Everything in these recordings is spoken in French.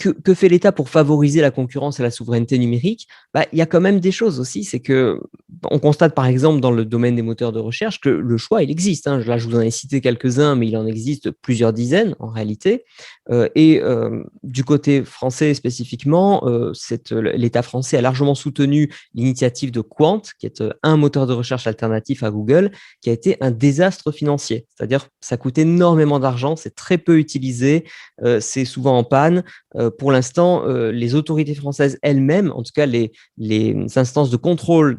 que fait l'État pour favoriser la concurrence et la souveraineté numérique? Il y a quand même des choses aussi, c'est que on constate par exemple dans le domaine des moteurs de recherche que le choix, il existe, hein. Là, je vous en ai cité quelques-uns, mais il en existe plusieurs dizaines en réalité. Du côté français spécifiquement, l'État français a largement soutenu l'initiative de Quant, qui est un moteur de recherche alternatif à Google, qui a été un désastre financier. C'est-à-dire ça coûte énormément d'argent, c'est très peu utilisé, c'est souvent en panne. Pour l'instant, les autorités françaises elles-mêmes, en tout cas les instances de contrôle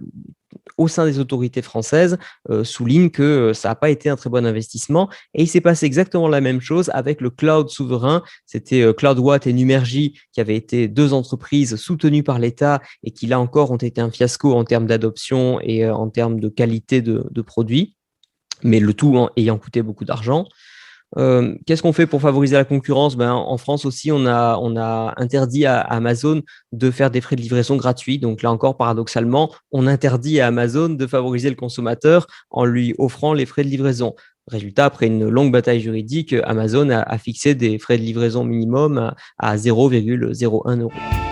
au sein des autorités françaises, soulignent que ça n'a pas été un très bon investissement. Et il s'est passé exactement la même chose avec le cloud souverain. C'était CloudWatt et Numergy qui avaient été deux entreprises soutenues par l'État et qui, là encore, ont été un fiasco en termes d'adoption et en termes de qualité de produits, mais le tout ayant coûté beaucoup d'argent. Qu'est-ce qu'on fait pour favoriser la concurrence? En France aussi, on a interdit à Amazon de faire des frais de livraison gratuits. Donc là encore, paradoxalement, on interdit à Amazon de favoriser le consommateur en lui offrant les frais de livraison. Résultat, après une longue bataille juridique, Amazon a fixé des frais de livraison minimum à 0,01 €.